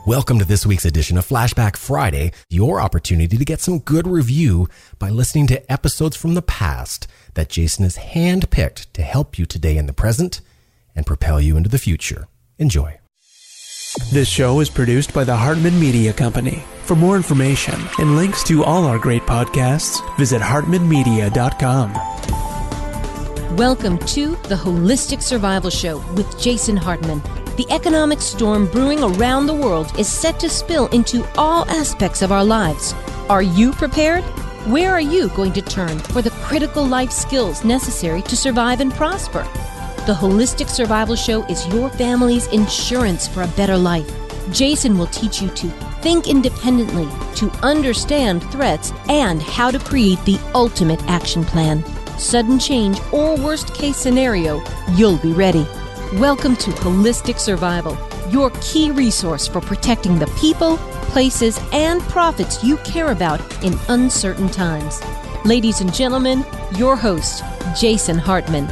Welcome to this week's edition of Flashback Friday, your opportunity to get some good review by listening to episodes from the past that Jason has handpicked to help you today in the present and propel you into the future. Enjoy. This show is produced by the Hartman Media Company. For more information and links to all our great podcasts, visit hartmanmedia.com. Welcome to the Holistic Survival Show with Jason Hartman. The economic storm brewing around the world is set to spill into all aspects of our lives. Are you prepared? Where are you going to turn for the critical life skills necessary to survive and prosper? The Holistic Survival Show is your family's insurance for a better life. Jason will teach you to think independently, to understand threats, and how to create the ultimate action plan. Sudden change or worst case scenario, you'll be ready. Welcome to Holistic Survival, your key resource for protecting the people, places, and profits you care about in uncertain times. Ladies and gentlemen, your host, Jason Hartman.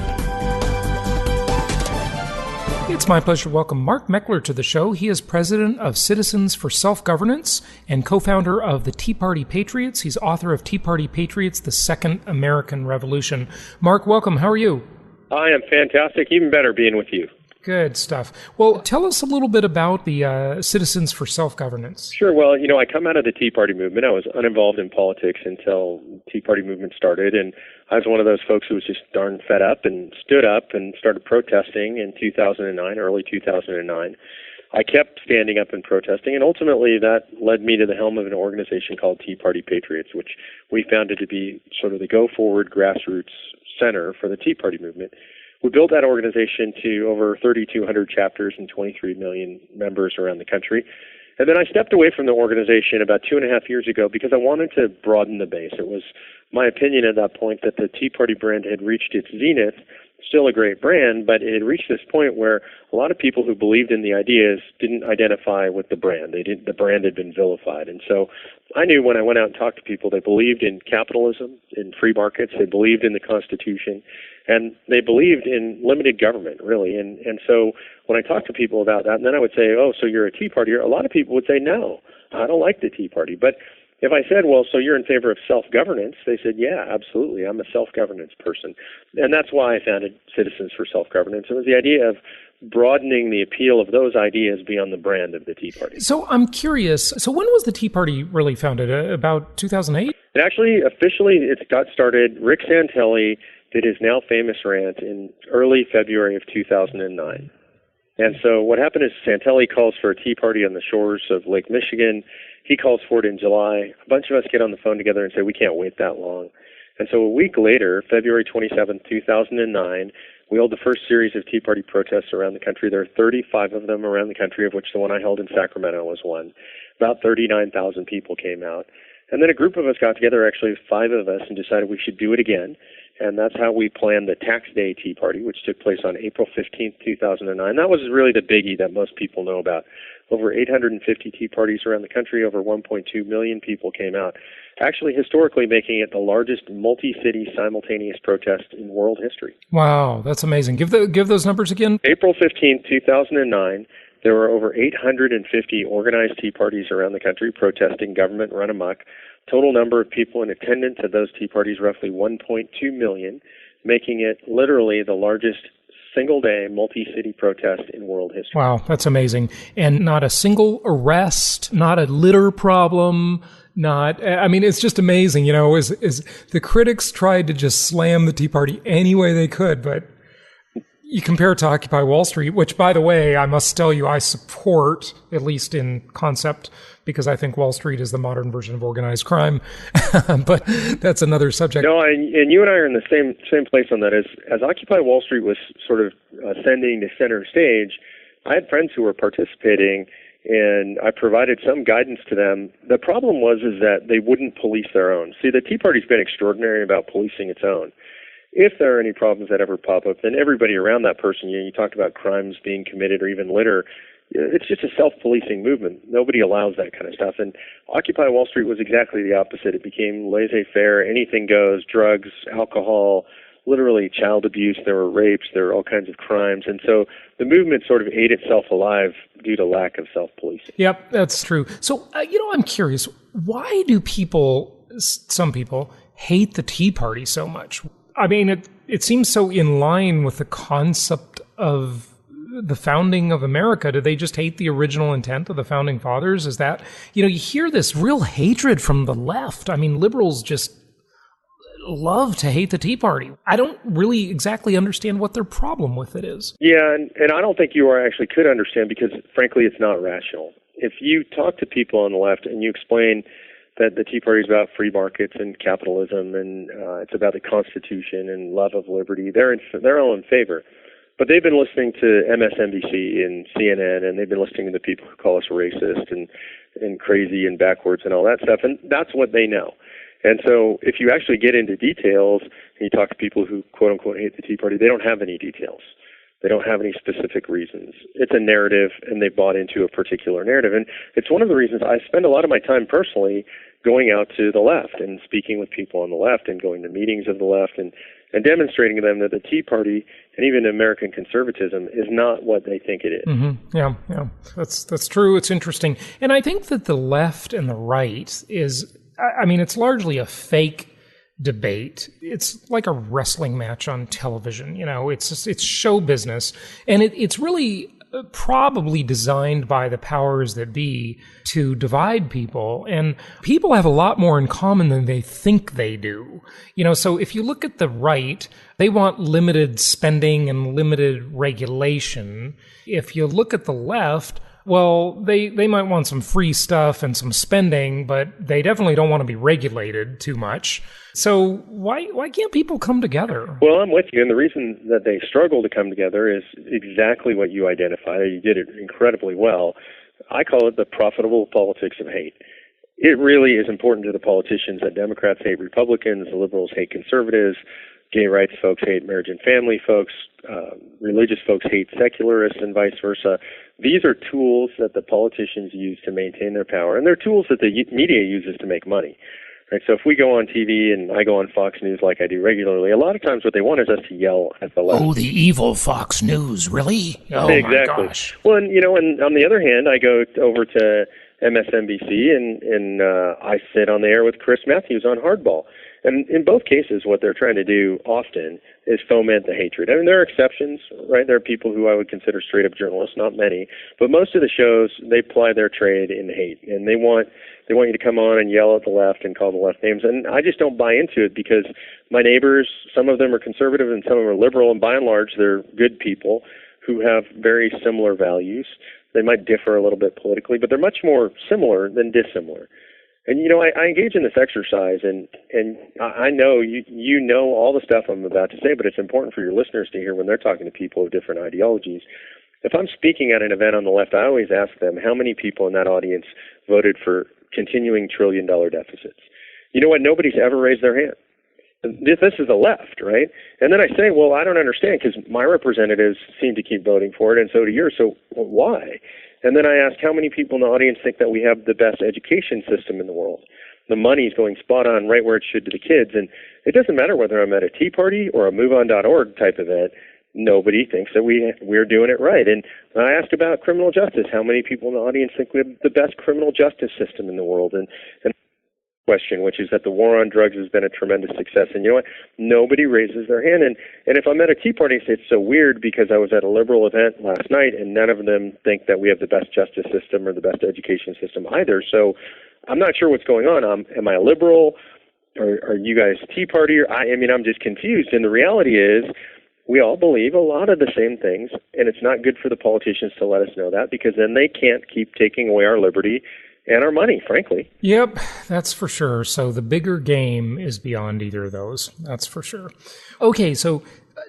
It's my pleasure to welcome Mark Meckler to the show. He is president of Citizens for Self-Governance and co-founder of the Tea Party Patriots. He's author of Tea Party Patriots, The Second American Revolution. Mark, welcome. How are you? I am fantastic. Even better being with you. Good stuff. Well, tell us a little bit about the Citizens for Self-Governance. Sure. Well, I come out of the Tea Party movement. I was uninvolved in politics until the Tea Party movement started, and I was one of those folks who was just darn fed up and stood up and started protesting in 2009, early 2009. I kept standing up and protesting, and ultimately that led me to the helm of an organization called Tea Party Patriots, which we founded to be sort of the go-forward grassroots center for the Tea Party movement. We built that organization to over 3,200 chapters and 23 million members around the country. And then I stepped away from the organization about 2.5 years ago because I wanted to broaden the base. It was my opinion at that point that the Tea Party brand had reached its zenith, still a great brand, but it had reached this point where a lot of people who believed in the ideas didn't identify with the brand. The brand had been vilified. And so I knew when I went out and talked to people, they believed in capitalism, in free markets, they believed in the Constitution, and they believed in limited government, really. And so when I talked to people about that, and then I would say, oh, so you're a Tea Partier, a lot of people would say, no, I don't like the Tea Party. But if I said, well, so you're in favor of self-governance, they said, yeah, absolutely, I'm a self-governance person. And that's why I founded Citizens for Self-Governance. It was the idea of broadening the appeal of those ideas beyond the brand of the Tea Party. So I'm curious, so when was the Tea Party really founded? About 2008? It actually, officially, it got started, Rick Santelli did his now famous rant in early February of 2009. And so what happened is Santelli calls for a tea party on the shores of Lake Michigan. He calls for it in July. A bunch of us get on the phone together and say, we can't wait that long. And so a week later, February 27, 2009, we held the first series of Tea Party protests around the country. There are 35 of them around the country, of which the one I held in Sacramento was one. About 39,000 people came out. And then a group of us got together, actually 5 of us, and decided we should do it again. And that's how we planned the Tax Day Tea Party, which took place on April 15th, 2009. That was really the biggie that most people know about. Over 850 tea parties around the country, over 1.2 million people came out, actually historically making it the largest multi-city simultaneous protest in world history. Wow, that's amazing. Give those numbers again. April 15th, 2009, there were over 850 organized tea parties around the country protesting government run amok. Total number of people in attendance at those tea parties, roughly 1.2 million, making it literally the largest single-day multi-city protest in world history. Wow, that's amazing. And not a single arrest, not a litter problem, it's just amazing, as the critics tried to just slam the Tea Party any way they could, but you compare it to Occupy Wall Street, which, by the way, I must tell you I support, at least in concept, because I think Wall Street is the modern version of organized crime. But that's another subject. No, and you and I are in the same place on that. As Occupy Wall Street was sort of ascending to center stage, I had friends who were participating, and I provided some guidance to them. The problem was that they wouldn't police their own. See, the Tea Party's been extraordinary about policing its own. If there are any problems that ever pop up, then everybody around that person, you talked about crimes being committed or even litter, it's just a self-policing movement. Nobody allows that kind of stuff. And Occupy Wall Street was exactly the opposite. It became laissez-faire, anything goes, drugs, alcohol, literally child abuse, there were rapes, there were all kinds of crimes. And so the movement sort of ate itself alive due to lack of self-policing. Yep, that's true. So, I'm curious, why do some people, hate the Tea Party so much? I mean, it seems so in line with the concept of the founding of America. Do they just hate the original intent of the founding fathers? Is that, you hear this real hatred from the left. I mean, liberals just love to hate the Tea Party. I don't really exactly understand what their problem with it is. Yeah, and I don't think you actually could understand because, frankly, it's not rational. If you talk to people on the left and you explain that the Tea Party is about free markets and capitalism and it's about the Constitution and love of liberty, they're all in favor. But they've been listening to MSNBC and CNN, and they've been listening to the people who call us racist and crazy and backwards and all that stuff, and that's what they know. And so if you actually get into details and you talk to people who, quote-unquote, hate the Tea Party, they don't have any details. They don't have any specific reasons. It's a narrative, and they bought into a particular narrative. And it's one of the reasons I spend a lot of my time personally going out to the left and speaking with people on the left and going to meetings of the left and demonstrating to them that the Tea Party and even American conservatism is not what they think it is. Mm-hmm. Yeah. That's true. It's interesting. And I think that the left and the right it's largely a fake debate. It's like a wrestling match on television. It's show business. And it's really probably designed by the powers that be to divide people. And people have a lot more in common than they think they do. So if you look at the right, they want limited spending and limited regulation. If you look at the left, well, they might want some free stuff and some spending, but they definitely don't want to be regulated too much. So why can't people come together? Well, I'm with you, and the reason that they struggle to come together is exactly what you identified. You did it incredibly well. I call it the profitable politics of hate. It really is important to the politicians that Democrats hate Republicans, the liberals hate conservatives, gay rights folks hate marriage and family folks, religious folks hate secularists, and vice versa. These are tools that the politicians use to maintain their power, and they're tools that the media uses to make money. Right? So if we go on TV and I go on Fox News like I do regularly, a lot of times what they want is us to yell at the left. Oh, the evil Fox News, really? Oh, exactly. My gosh. Well, and on the other hand, I go over to MSNBC and I sit on the air with Chris Matthews on Hardball. And in both cases, what they're trying to do often is foment the hatred. I mean, there are exceptions, right? There are people who I would consider straight-up journalists, not many. But most of the shows, they ply their trade in hate. And they want you to come on and yell at the left and call the left names. And I just don't buy into it because my neighbors, some of them are conservative and some of them are liberal. And by and large, they're good people who have very similar values. They might differ a little bit politically, but they're much more similar than dissimilar. And, I engage in this exercise, and I know you know all the stuff I'm about to say, but it's important for your listeners to hear when they're talking to people of different ideologies. If I'm speaking at an event on the left, I always ask them how many people in that audience voted for continuing trillion-dollar deficits. You know what? Nobody's ever raised their hand. This is the left, right? And then I say, well, I don't understand because my representatives seem to keep voting for it, and so do yours. So why? And then I ask how many people in the audience think that we have the best education system in the world. The money's going spot on right where it should to the kids. And it doesn't matter whether I'm at a Tea Party or a MoveOn.org type event. Nobody thinks that we're doing it right. And I asked about criminal justice. How many people in the audience think we have the best criminal justice system in the world? And question, which is that the war on drugs has been a tremendous success. And you know what? Nobody raises their hand. And if I'm at a Tea Party, it's so weird because I was at a liberal event last night and none of them think that we have the best justice system or the best education system either. So I'm not sure what's going on. Am I a liberal? Are you guys Tea Party? I'm just confused. And the reality is we all believe a lot of the same things, and it's not good for the politicians to let us know that because then they can't keep taking away our liberty and our money, frankly. Yep, that's for sure. So the bigger game is beyond either of those. That's for sure. Okay, so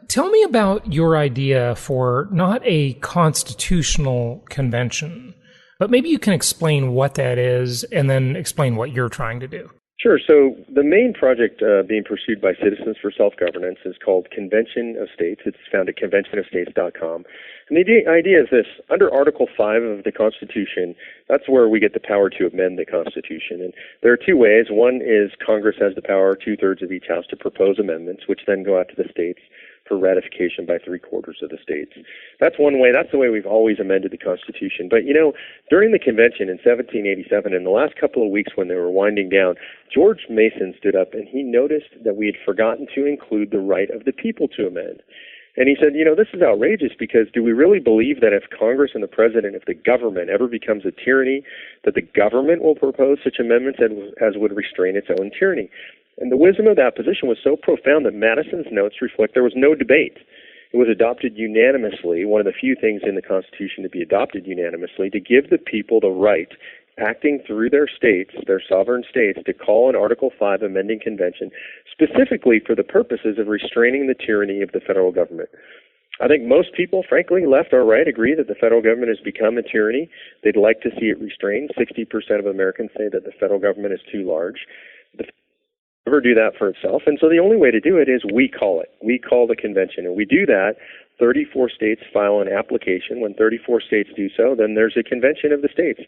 tell me about your idea for not a constitutional convention, but maybe you can explain what that is and then explain what you're trying to do. Sure. So the main project being pursued by Citizens for Self-Governance is called Convention of States. It's found at conventionofstates.com. And the idea is this: under Article 5 of the Constitution, that's where we get the power to amend the Constitution. And there are two ways. One is Congress has the power, 2/3 of each house, to propose amendments, which then go out to the states for ratification by 3/4 of the states. That's one way. That's the way we've always amended the Constitution. But, during the convention in 1787, in the last couple of weeks when they were winding down, George Mason stood up and he noticed that we had forgotten to include the right of the people to amend. And he said, this is outrageous, because do we really believe that if Congress and the president, if the government ever becomes a tyranny, that the government will propose such amendments as would restrain its own tyranny? And the wisdom of that position was so profound that Madison's notes reflect there was no debate. It was adopted unanimously, one of the few things in the Constitution to be adopted unanimously, to give the people the right, acting through their states, their sovereign states, to call an Article 5 amending convention specifically for the purposes of restraining the tyranny of the federal government. I think most people, frankly, left or right, agree that the federal government has become a tyranny. They'd like to see it restrained. 60% of Americans say that the federal government is too large. Ever do that for itself. And so the only way to do it is we call it. We call the convention. And we do that. 34 states file an application. When 34 states do so, then there's a convention of the states.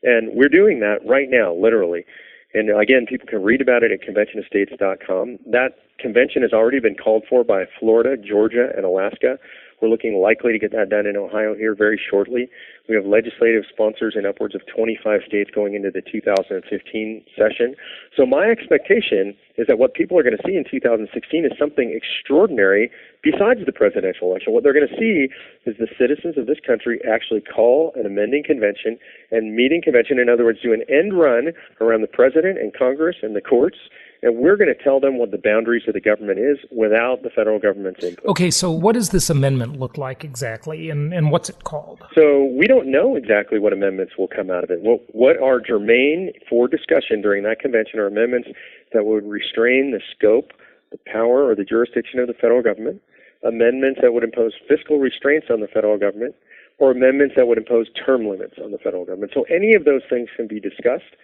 And we're doing that right now, literally. And again, people can read about it at conventionofstates.com. That convention has already been called for by Florida, Georgia, and Alaska. We're looking likely to get that done in Ohio here very shortly. We have legislative sponsors in upwards of 25 states going into the 2015 session. So my expectation is that what people are going to see in 2016 is something extraordinary besides the presidential election. What they're going to see is the citizens of this country actually call an amending convention and meeting convention. In other words, do an end run around the president and Congress and the courts. And we're going to tell them what the boundaries of the government is without the federal government's input. Okay, so what does this amendment look like exactly, and what's it called? So we don't know exactly what amendments will come out of it. What are germane for discussion during that convention are amendments that would restrain the scope, the power, or the jurisdiction of the federal government, amendments that would impose fiscal restraints on the federal government, or amendments that would impose term limits on the federal government. So any of those things can be discussed.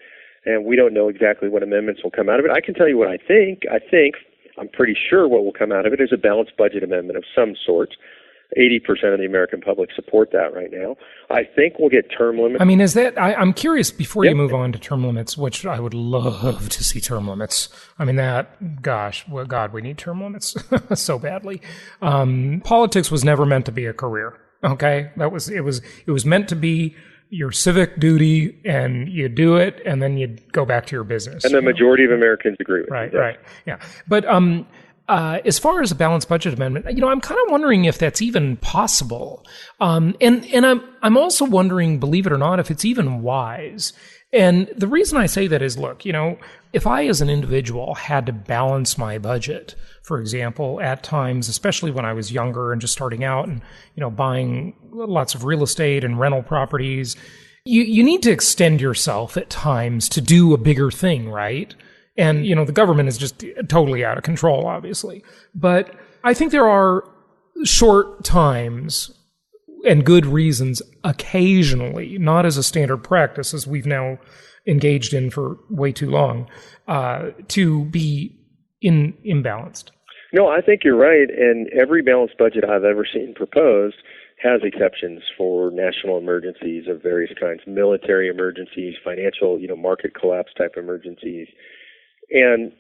And we don't know exactly what amendments will come out of it. I can tell you what I think. I'm pretty sure what will come out of it is a balanced budget amendment of some sort. 80% of the American public support that right now. I think we'll get term limits. I mean, is that, I'm curious, before you move on to term limits, which I would love to see term limits. I mean, we need term limits so badly. Politics was never meant to be a career. Okay. It was meant to be your civic duty, and you do it, and then you go back to your business. And the majority of Americans agree with you. Right, yeah. But as far as a balanced budget amendment, I'm kind of wondering if that's even possible. And I'm also wondering, believe it or not, if it's even wise. And the reason I say that is, look, if I as an individual had to balance my budget, for example, at times, especially when I was younger and just starting out and, buying lots of real estate and rental properties, you need to extend yourself at times to do a bigger thing, right? And, the government is just totally out of control, obviously. But I think there are short times and good reasons occasionally, not as a standard practice, as we've now engaged in for way too long, to be imbalanced. No, I think you're right. And every balanced budget I've ever seen proposed has exceptions for national emergencies of various kinds, military emergencies, financial, market collapse type emergencies. And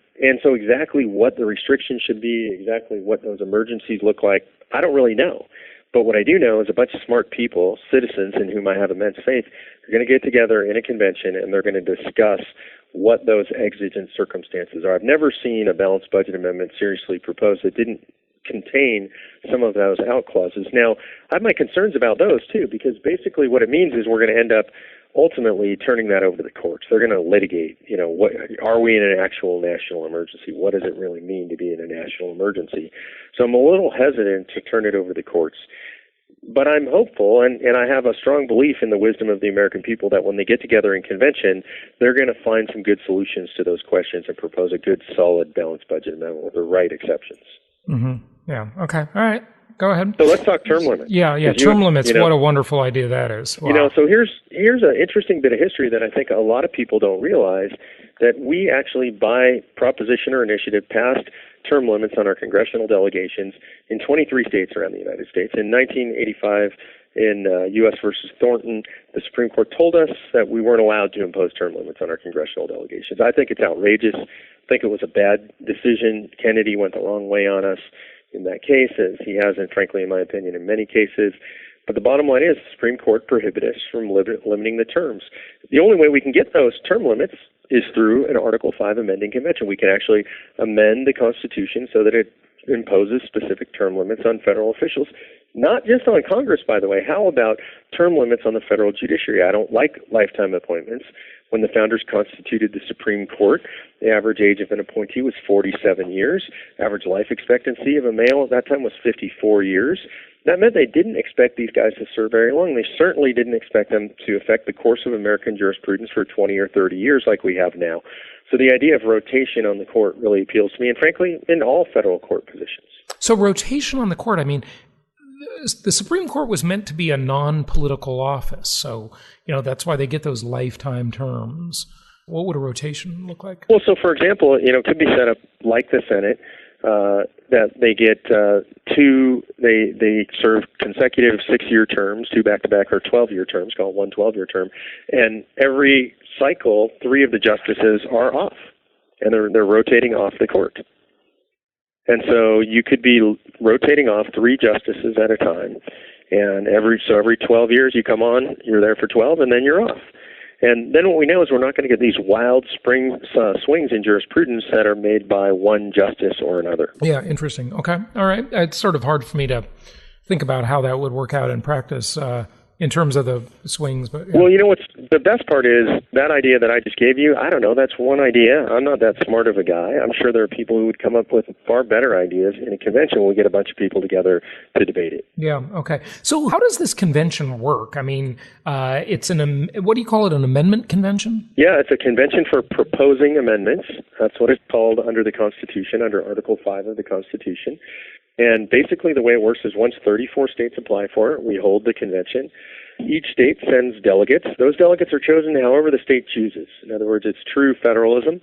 so exactly what the restrictions should be, exactly what those emergencies look like, I don't really know. But what I do know is a bunch of smart people, citizens in whom I have immense faith, are going to get together in a convention and they're going to discuss what those exigent circumstances are. I've never seen a balanced budget amendment seriously proposed that didn't contain some of those out clauses. Now, I have my concerns about those too, because basically what it means is we're going to end up ultimately turning that over to the courts. They're going to litigate, what are we in an actual national emergency? What does it really mean to be in a national emergency? So I'm a little hesitant to turn it over to the courts. But I'm hopeful, and I have a strong belief in the wisdom of the American people that when they get together in convention, they're going to find some good solutions to those questions and propose a good, solid, balanced budget amendment with the right exceptions. Mm-hmm. Yeah. Okay. All right. go ahead. So let's talk term limits. Yeah, term limits. What a wonderful idea that is. Wow. So here's an interesting bit of history that I think a lot of people don't realize, that we actually, by proposition or initiative, passed term limits on our congressional delegations in 23 states around the United States. In 1985, in U.S. versus Thornton, the Supreme Court told us that we weren't allowed to impose term limits on our congressional delegations. I think it's outrageous. I think it was a bad decision. Kennedy went the wrong way on us in that case, as he has, and frankly, in my opinion, in many cases. But the bottom line is the Supreme Court prohibited us from limiting the terms. The only way we can get those term limits is through an Article 5 amending convention. We can actually amend the Constitution so that it imposes specific term limits on federal officials, not just on Congress, by the way. How about term limits on the federal judiciary? I don't like lifetime appointments. When the founders constituted the Supreme Court, the average age of an appointee was 47 years. Average life expectancy of a male at that time was 54 years. That meant they didn't expect these guys to serve very long. They certainly didn't expect them to affect the course of American jurisprudence for 20 or 30 years like we have now. So the idea of rotation on the court really appeals to me, and frankly, in all federal court positions. So rotation on the court, I mean, the Supreme Court was meant to be a non-political office. So, that's why they get those lifetime terms. What would a rotation look like? Well, so for example, it could be set up like the Senate, that they get they serve consecutive 6-year terms, 2 back-to-back or 12-year terms, called one 12-year term, and every cycle, 3 of the justices are off, and they're rotating off the court. And so you could be rotating off 3 justices at a time, and every 12 years you come on, you're there for 12, and then you're off. And then what we know is we're not going to get these wild swings in jurisprudence that are made by one justice or another. Yeah, interesting. Okay. All right. It's sort of hard for me to think about how that would work out in practice in terms of the swings. But yeah. Well, what's the best part is that idea that I just gave you, I don't know, that's one idea. I'm not that smart of a guy. I'm sure there are people who would come up with far better ideas in a convention when we get a bunch of people together to debate it. Yeah, okay. So how does this convention work? I mean, it's what do you call it, an amendment convention? Yeah, it's a convention for proposing amendments. That's what it's called under the Constitution, under Article 5 of the Constitution. And basically the way it works is once 34 states apply for it, we hold the convention. Each state sends delegates. Those delegates are chosen however the state chooses. In other words, it's true federalism.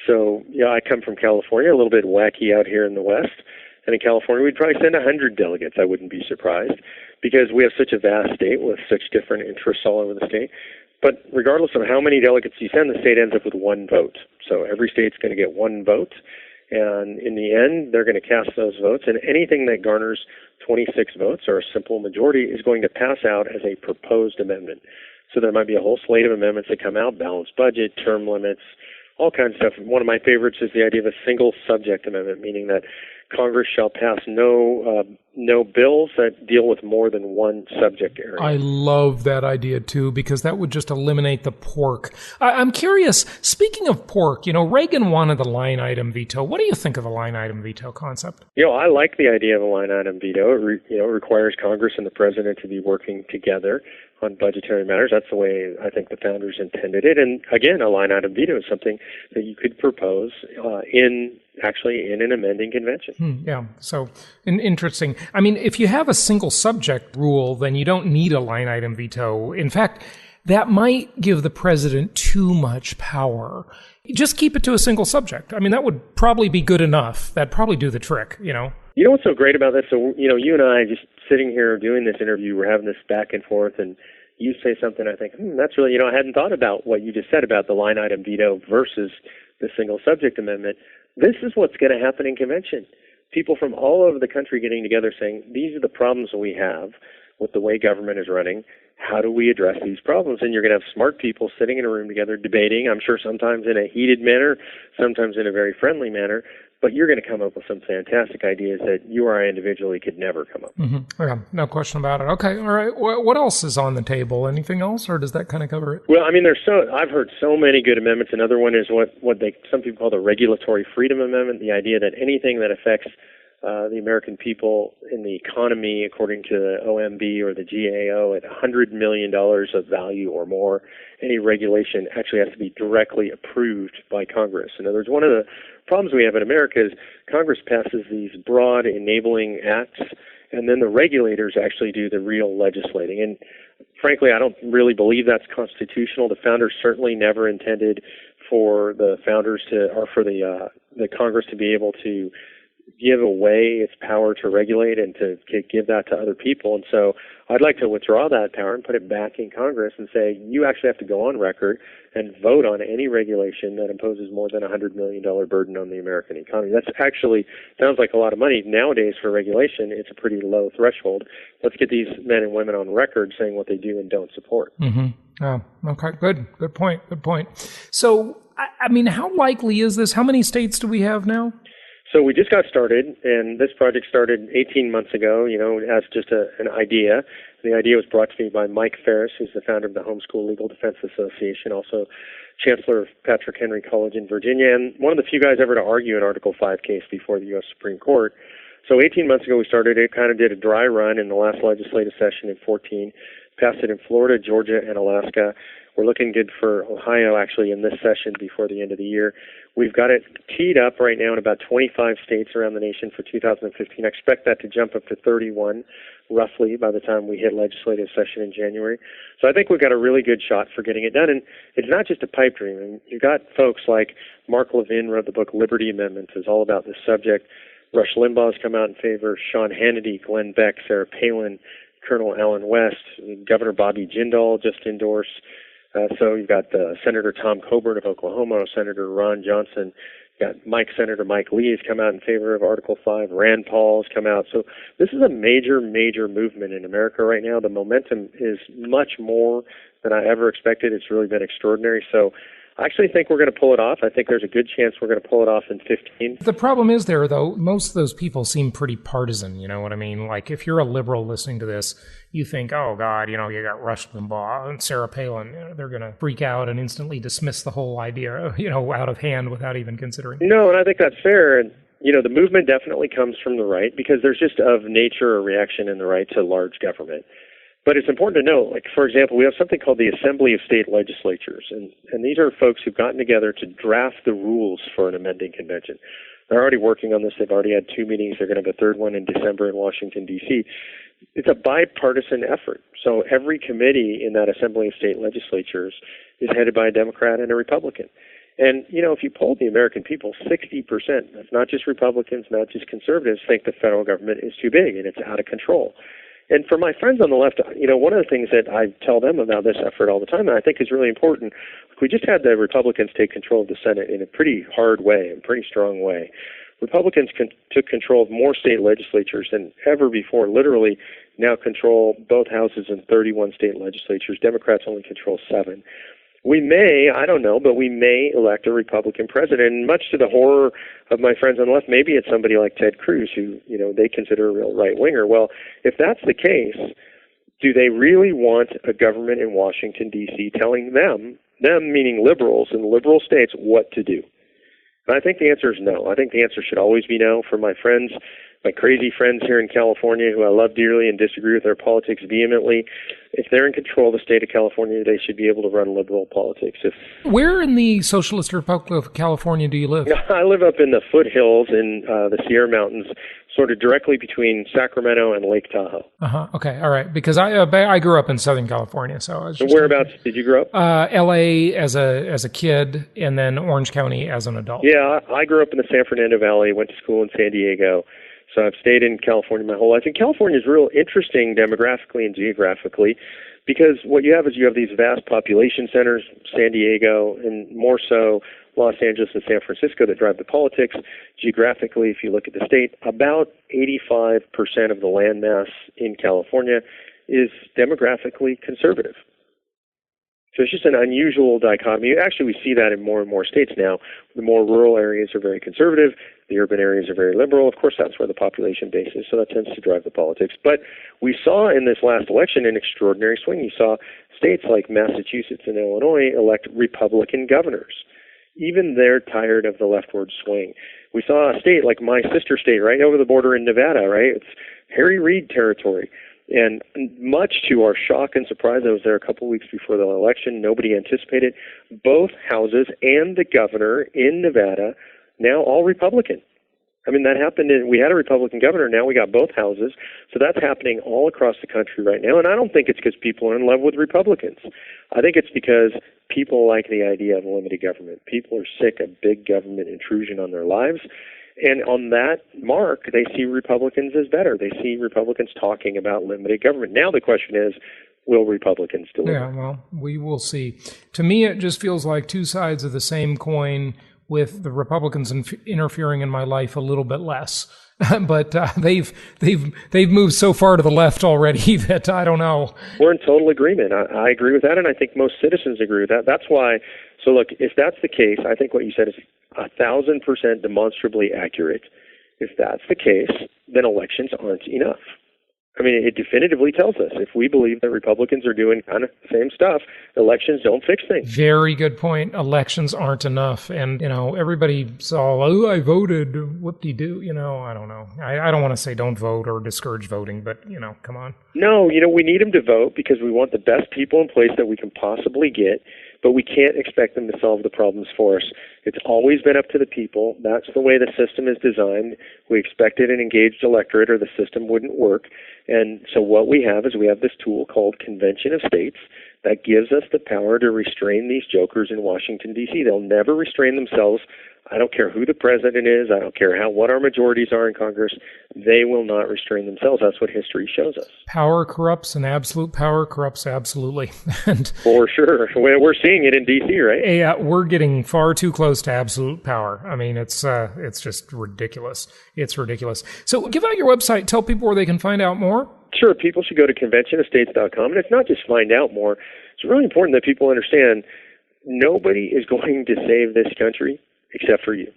So, I come from California, a little bit wacky out here in the West. And in California, we'd probably send 100 delegates. I wouldn't be surprised, because we have such a vast state with such different interests all over the state. But regardless of how many delegates you send, the state ends up with 1 vote. So every state's going to get 1 vote. And in the end, they're going to cast those votes, and anything that garners 26 votes, or a simple majority, is going to pass out as a proposed amendment. So there might be a whole slate of amendments that come out: balanced budget, term limits, all kinds of stuff. One of my favorites is the idea of a single subject amendment, meaning that Congress shall pass no bills that deal with more than one subject area. I love that idea, too, because that would just eliminate the pork. I'm curious, speaking of pork, Reagan wanted the line item veto. What do you think of the line item veto concept? I like the idea of a line item veto. It requires Congress and the president to be working together on budgetary matters. That's the way I think the founders intended it. And again, a line item veto is something that you could propose in an amending convention. Yeah, so interesting. I mean, if you have a single subject rule, then you don't need a line item veto. In fact, that might give the president too much power. Just keep it to a single subject. I mean, that would probably be good enough. That'd probably do the trick, You know what's so great about this? So, you and I just sitting here doing this interview, we're having this back and forth, and you say something, I think, that's really, I hadn't thought about what you just said about the line item veto versus the single subject amendment. This is what's going to happen in convention. People from all over the country getting together saying, these are the problems we have with the way government is running. How do we address these problems? And you're going to have smart people sitting in a room together debating, I'm sure sometimes in a heated manner, sometimes in a very friendly manner, but you're going to come up with some fantastic ideas that you or I individually could never come up with. Mm-hmm. Yeah, no question about it. Okay, all right. What else is on the table? Anything else, or does that kind of cover it? Well, I mean, I've heard so many good amendments. Another one is what some people call the Regulatory Freedom Amendment, the idea that anything that affects the American people in the economy, according to the OMB or the GAO, at $100 million of value or more, any regulation actually has to be directly approved by Congress. In other words, one of the problems we have in America is Congress passes these broad enabling acts, and then the regulators actually do the real legislating. And frankly, I don't really believe that's constitutional. The founders certainly never intended for the founders to, or for the Congress to be able to give away its power to regulate and to give that to other people. And so I'd like to withdraw that power and put it back in Congress and say, you actually have to go on record and vote on any regulation that imposes more than $100 million burden on the American economy. That's actually sounds like a lot of money. Nowadays for regulation, it's a pretty low threshold. Let's get these men and women on record saying what they do and don't support. Mm-hmm. Oh, okay, good point. So, I mean, how likely is this? How many states do we have now? So we just got started, and this project started 18 months ago, as just an idea. The idea was brought to me by Mike Ferris, who's the founder of the Homeschool Legal Defense Association, also chancellor of Patrick Henry College in Virginia, and one of the few guys ever to argue an Article 5 case before the U.S. Supreme Court. So 18 months ago we started it, kind of did a dry run in the last legislative session in 14, passed it in Florida, Georgia, and Alaska. We're looking good for Ohio, actually, in this session before the end of the year. We've got it teed up right now in about 25 states around the nation for 2015. I expect that to jump up to 31, roughly, by the time we hit legislative session in January. So I think we've got a really good shot for getting it done. And it's not just a pipe dream. I mean, you've got folks like Mark Levin wrote the book Liberty Amendments. It's all about this subject. Rush Limbaugh has come out in favor. Sean Hannity, Glenn Beck, Sarah Palin, Colonel Alan West, Governor Bobby Jindal just endorsed. So you've got Senator Tom Coburn of Oklahoma, Senator Ron Johnson, you've got Senator Mike Lee has come out in favor of Article 5, Rand Paul has come out. So this is a major movement in America right now. The momentum is much more than I ever expected. It's really been extraordinary. So I actually think we're going to pull it off. I think there's a good chance we're going to pull it off in 15. The problem is there, though, most of those people seem pretty partisan, you know what I mean? Like, if you're a liberal listening to this, you think, oh, God, you got Rush Limbaugh and Sarah Palin. They're going to freak out and instantly dismiss the whole idea, out of hand without even considering. No, and I think that's fair. And, the movement definitely comes from the right because there's just of nature a reaction in the right to large government. But it's important to note, like, for example, we have something called the Assembly of State Legislatures, and these are folks who've gotten together to draft the rules for an amending convention. They're already working on this. They've already had 2 meetings. They're going to have a third one in December in Washington, D.C. It's a bipartisan effort. So every committee in that Assembly of State Legislatures is headed by a Democrat and a Republican. And, if you poll the American people, 60%, that's not just Republicans, not just conservatives, think the federal government is too big and it's out of control. And for my friends on the left, one of the things that I tell them about this effort all the time, and I think is really important, we just had the Republicans take control of the Senate in a pretty hard way, a pretty strong way. Republicans took control of more state legislatures than ever before, literally now control both houses in 31 state legislatures. Democrats only control 7. We may, I don't know, but we may elect a Republican president. And much to the horror of my friends on the left, maybe it's somebody like Ted Cruz, who, they consider a real right-winger. Well, if that's the case, do they really want a government in Washington, D.C. telling them meaning liberals in liberal states, what to do? And I think the answer is no. I think the answer should always be no. For my friends, my crazy friends here in California who I love dearly and disagree with their politics vehemently, if they're in control of the state of California, they should be able to run liberal politics. Where in the Socialist Republic of California do you live? I live up in the foothills in the Sierra Mountains, sort of directly between Sacramento and Lake Tahoe. Okay. All right. Because I grew up in Southern California, so I was just whereabouts did you grow up? L.A. as a kid, and then Orange County as an adult. Yeah, I grew up in the San Fernando Valley, went to school in San Diego. So I've stayed in California my whole life. And California is real interesting demographically and geographically because what you have is you have these vast population centers, San Diego, and more so Los Angeles and San Francisco that drive the politics. Geographically, if you look at the state, about 85% of the landmass in California is demographically conservative. So it's just an unusual dichotomy. Actually, we see that in more and more states now. The more rural areas are very conservative. The urban areas are very liberal. Of course, that's where the population base is, so that tends to drive the politics. But we saw in this last election an extraordinary swing. You saw states like Massachusetts and Illinois elect Republican governors. Even they're tired of the leftward swing. We saw a state like my sister state right over the border in Nevada, right? It's Harry Reid territory. And much to our shock and surprise, I was there a couple weeks before the election. Nobody anticipated. Both houses and the governor in Nevada, now all Republican. I mean, that happened we had a Republican governor, now we got both houses. So that's happening all across the country right now. And I don't think it's because people are in love with Republicans. I think it's because people like the idea of limited government. People are sick of big government intrusion on their lives. And on that mark, they see Republicans as better. They see Republicans talking about limited government. Now the question is, will Republicans deliver? Yeah, well, we will see. To me, it just feels like two sides of the same coin, with the Republicans interfering in my life a little bit less. But they've moved so far to the left already that I don't know. We're in total agreement. I agree with that, and I think most citizens agree with that. That's why. So look, if that's the case, I think what you said is 1,000% demonstrably accurate. If that's the case, then elections aren't enough. I mean, it definitively tells us if we believe that Republicans are doing kind of the same stuff, elections don't fix things. Very good point. Elections aren't enough. And, everybody's all, oh, I voted. Whoop-de-doo. I don't know. I don't want to say don't vote or discourage voting, but, come on. No, we need them to vote because we want the best people in place that we can possibly get, but we can't expect them to solve the problems for us. It's always been up to the people. That's the way the system is designed. We expected an engaged electorate or the system wouldn't work. And so what we have is we have this tool called Convention of States that gives us the power to restrain these jokers in Washington, D.C. They'll never restrain themselves. I don't care who the president is. I don't care what our majorities are in Congress. They will not restrain themselves. That's what history shows us. Power corrupts, and absolute power corrupts absolutely. And for sure. We're seeing it in D.C., right? Yeah, we're getting far too close to absolute power. I mean, it's just ridiculous. It's ridiculous. So give out your website. Tell people where they can find out more. Sure. People should go to conventionofstates.com. And it's not just find out more. It's really important that people understand nobody is going to save this country except for you.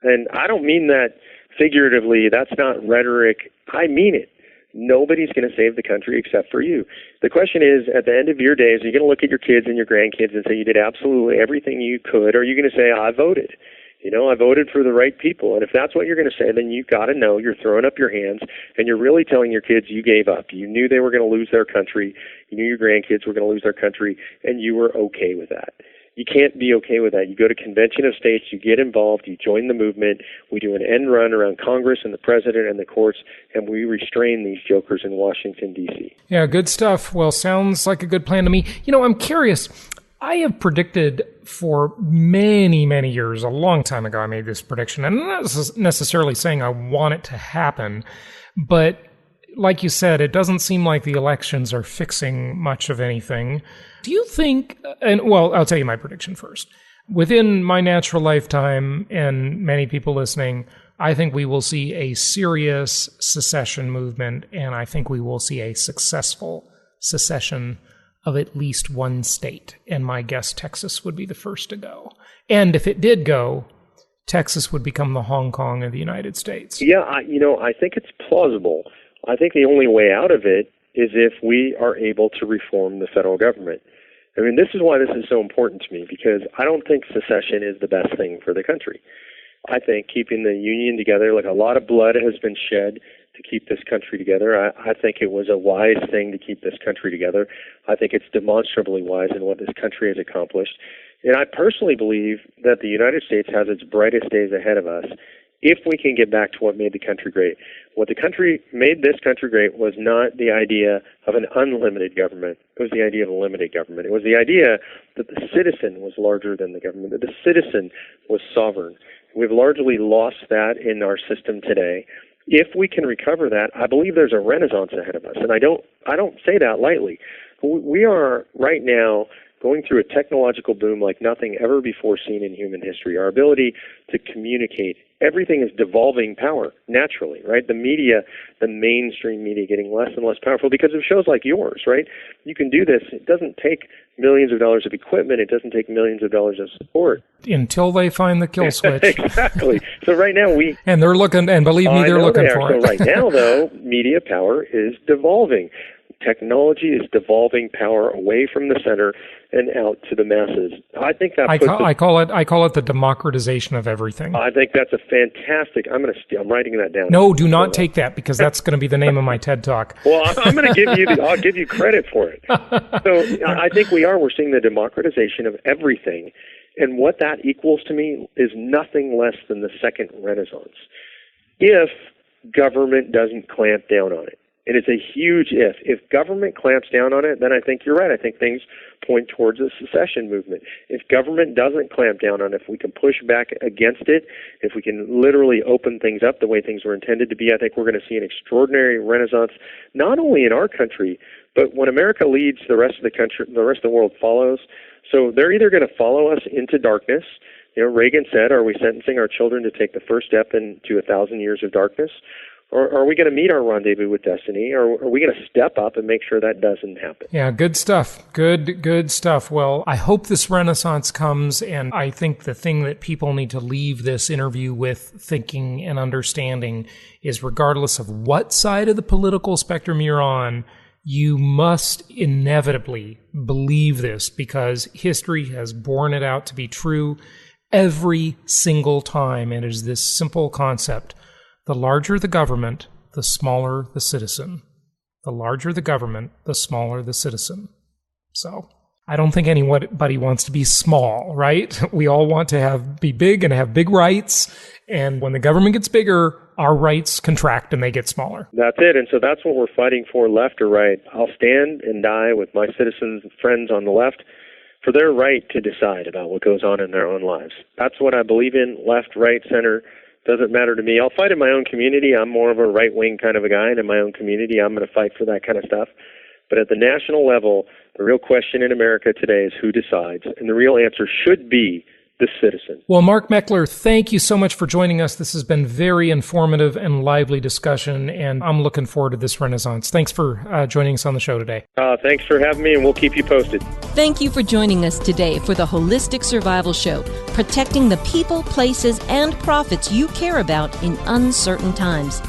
And I don't mean that figuratively. That's not rhetoric. I mean it. Nobody's going to save the country except for you. The question is, at the end of your days, are you going to look at your kids and your grandkids and say you did absolutely everything you could, or are you going to say, I voted? I voted for the right people. And if that's what you're going to say, then you've got to know you're throwing up your hands and you're really telling your kids you gave up. You knew they were going to lose their country. You knew your grandkids were going to lose their country, and you were okay with that. You can't be okay with that. You go to Convention of States, you get involved, you join the movement, we do an end run around Congress and the president and the courts, and we restrain these jokers in Washington, D.C. Yeah, good stuff. Well, sounds like a good plan to me. I'm curious. I have predicted for many, many years, a long time ago I made this prediction, and I'm not necessarily saying I want it to happen, but like you said, it doesn't seem like the elections are fixing much of anything. Do you think, I'll tell you my prediction first. Within my natural lifetime, and many people listening, I think we will see a serious secession movement, and I think we will see a successful secession of at least one state. And my guess, Texas would be the first to go. And if it did go, Texas would become the Hong Kong of the United States. Yeah, I think it's plausible. I think the only way out of it is if we are able to reform the federal government. I mean, this is why this is so important to me, because I don't think secession is the best thing for the country. I think keeping the union together, like a lot of blood has been shed to keep this country together. I think it was a wise thing to keep this country together. I think it's demonstrably wise in what this country has accomplished. And I personally believe that the United States has its brightest days ahead of us if we can get back to what made the country great. What made this country great was not the idea of an unlimited government. It was the idea of a limited government. It was the idea that the citizen was larger than the government, that the citizen was sovereign. We've largely lost that in our system today. If we can recover that, I believe there's a renaissance ahead of us. And I don't say that lightly. We are right now going through a technological boom like nothing ever before seen in human history. Our ability to communicate, everything is devolving power naturally, right? The media, the mainstream media, getting less and less powerful because of shows like yours, right? You can do this. It doesn't take millions of dollars of equipment. It doesn't take millions of dollars of support. Until they find the kill switch. Exactly. So right now and they're looking, and believe me, they're looking for it. So right now, though, media power is devolving. Technology is devolving power away from the center and out to the masses. I think that I call it the democratization of everything. I think that's a fantastic. I'm writing that down. No, do not take that, because that's going to be the name of my TED Talk. Well, I'm going to give you. I'll give you credit for it. So I think we're seeing the democratization of everything, and what that equals to me is nothing less than the second Renaissance. if government doesn't clamp down on it. And it's a huge if. If government clamps down on it, then I think you're right. I think things point towards a secession movement. If government doesn't clamp down on it, if we can push back against it, if we can literally open things up the way things were intended to be, I think we're going to see an extraordinary renaissance, not only in our country, but when America leads, the rest of the country, the rest of the world follows. So they're either going to follow us into darkness. You know, Reagan said, are we sentencing our children to take the first step into 1,000 years of darkness? Or are we going to meet our rendezvous with destiny? Or are we going to step up and make sure that doesn't happen? Yeah, good stuff. Good stuff. Well, I hope this renaissance comes, and I think the thing that people need to leave this interview with thinking and understanding is regardless of what side of the political spectrum you're on, you must inevitably believe this because history has borne it out to be true every single time. And it is this simple concept. The larger the government, the smaller the citizen. The larger the government, the smaller the citizen. So I don't think anybody wants to be small, right? We all want to be big and have big rights. And when the government gets bigger, our rights contract and they get smaller. That's it. And so that's what we're fighting for, left or right. I'll stand and die with my citizens and friends on the left for their right to decide about what goes on in their own lives. That's what I believe in, left, right, center. Doesn't matter to me. I'll fight in my own community. I'm more of a right-wing kind of a guy, and in my own community, I'm going to fight for that kind of stuff. But at the national level, the real question in America today is who decides, and the real answer should be the citizen. Well, Mark Meckler, thank you so much for joining us. This has been very informative and lively discussion, and I'm looking forward to this renaissance. Thanks for joining us on the show today. Thanks for having me, and we'll keep you posted. Thank you for joining us today for the Holistic Survival Show, protecting the people, places, and profits you care about in uncertain times.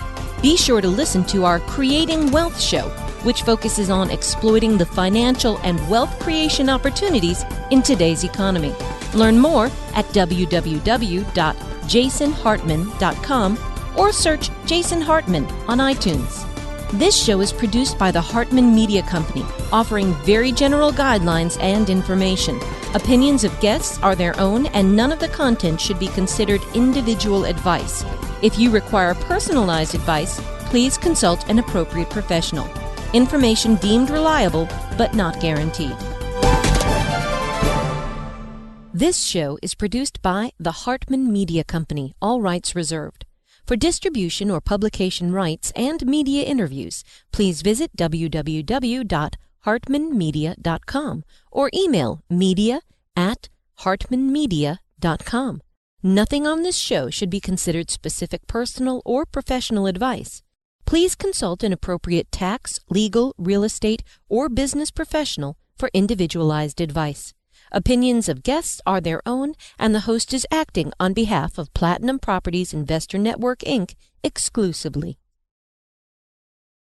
Be sure to listen to our Creating Wealth show, which focuses on exploiting the financial and wealth creation opportunities in today's economy. Learn more at www.jasonhartman.com or search Jason Hartman on iTunes. This show is produced by the Hartman Media Company, offering very general guidelines and information. Opinions of guests are their own, and none of the content should be considered individual advice. If you require personalized advice, please consult an appropriate professional. Information deemed reliable, but not guaranteed. This show is produced by the Hartman Media Company, all rights reserved. For distribution or publication rights and media interviews, please visit www.hartmanmedia.com or email media@hartmanmedia.com. Nothing on this show should be considered specific personal or professional advice. Please consult an appropriate tax, legal, real estate, or business professional for individualized advice. Opinions of guests are their own, and the host is acting on behalf of Platinum Properties Investor Network, Inc. exclusively.